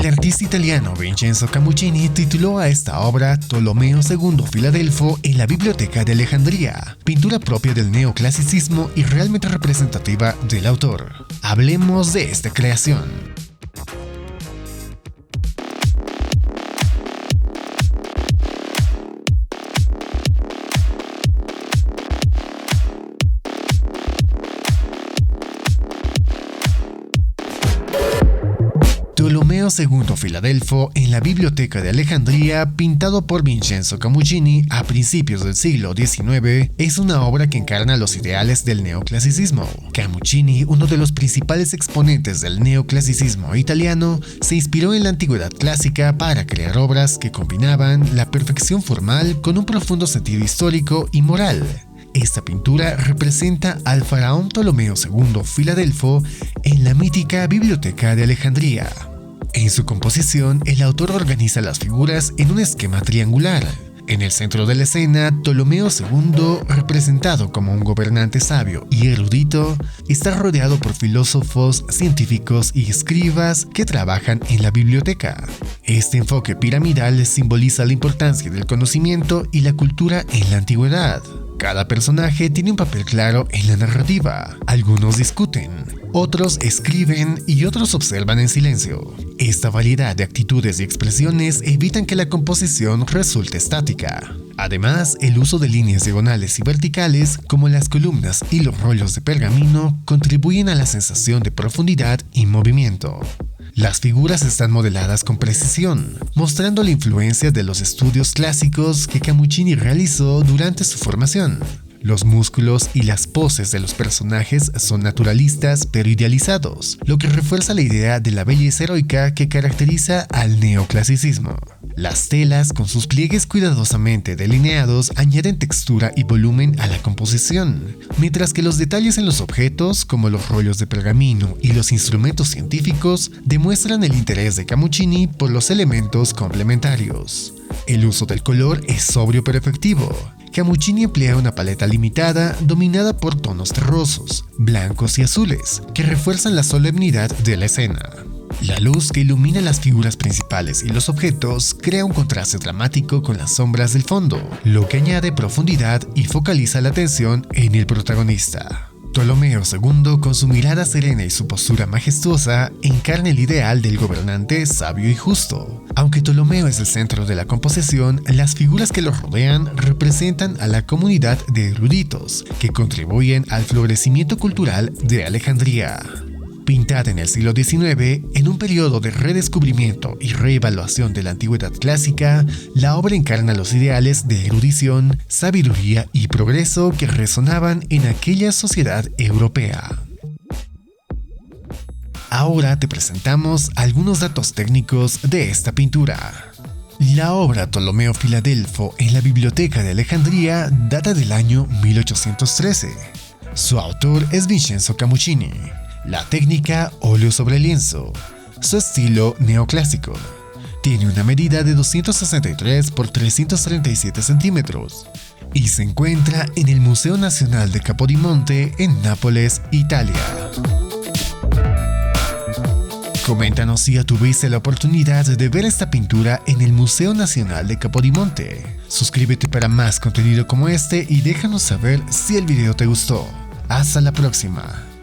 El artista italiano Vincenzo Camuccini tituló a esta obra Tolomeo II Filadelfo en la Biblioteca de Alejandría, pintura propia del neoclasicismo y realmente representativa del autor. Hablemos de esta creación. Tolomeo II Filadelfo en la Biblioteca de Alejandría, pintado por Vincenzo Camuccini a principios del siglo XIX, es una obra que encarna los ideales del neoclasicismo. Camuccini, uno de los principales exponentes del neoclasicismo italiano, se inspiró en la antigüedad clásica para crear obras que combinaban la perfección formal con un profundo sentido histórico y moral. Esta pintura representa al faraón Tolomeo II Filadelfo en la mítica Biblioteca de Alejandría. En su composición, el autor organiza las figuras en un esquema triangular. En el centro de la escena, Tolomeo II, representado como un gobernante sabio y erudito, está rodeado por filósofos, científicos y escribas que trabajan en la biblioteca. Este enfoque piramidal simboliza la importancia del conocimiento y la cultura en la antigüedad. Cada personaje tiene un papel claro en la narrativa. Algunos discuten, otros escriben y otros observan en silencio. Esta variedad de actitudes y expresiones evitan que la composición resulte estática. Además, el uso de líneas diagonales y verticales, como las columnas y los rollos de pergamino, contribuyen a la sensación de profundidad y movimiento. Las figuras están modeladas con precisión, mostrando la influencia de los estudios clásicos que Camuccini realizó durante su formación. Los músculos y las poses de los personajes son naturalistas pero idealizados, lo que refuerza la idea de la belleza heroica que caracteriza al neoclasicismo. Las telas, con sus pliegues cuidadosamente delineados, añaden textura y volumen a la composición, mientras que los detalles en los objetos, como los rollos de pergamino y los instrumentos científicos, demuestran el interés de Camuccini por los elementos complementarios. El uso del color es sobrio pero efectivo. Camuccini emplea una paleta limitada dominada por tonos terrosos, blancos y azules, que refuerzan la solemnidad de la escena. La luz que ilumina las figuras principales y los objetos crea un contraste dramático con las sombras del fondo, lo que añade profundidad y focaliza la atención en el protagonista. Tolomeo II, con su mirada serena y su postura majestuosa, encarna el ideal del gobernante sabio y justo. Aunque Tolomeo es el centro de la composición, las figuras que lo rodean representan a la comunidad de eruditos que contribuyen al florecimiento cultural de Alejandría. Pintada en el siglo XIX, en un periodo de redescubrimiento y reevaluación de la antigüedad clásica, la obra encarna los ideales de erudición, sabiduría y progreso que resonaban en aquella sociedad europea. Ahora te presentamos algunos datos técnicos de esta pintura. La obra Tolomeo Filadelfo en la Biblioteca de Alejandría data del año 1813. Su autor es Vincenzo Camuccini. La técnica, óleo sobre lienzo. Su estilo, neoclásico. Tiene una medida de 263 por 337 centímetros y se encuentra en el Museo Nacional de Capodimonte en Nápoles, Italia. Coméntanos si ya tuviste la oportunidad de ver esta pintura en el Museo Nacional de Capodimonte. Suscríbete para más contenido como este y déjanos saber si el video te gustó. Hasta la próxima.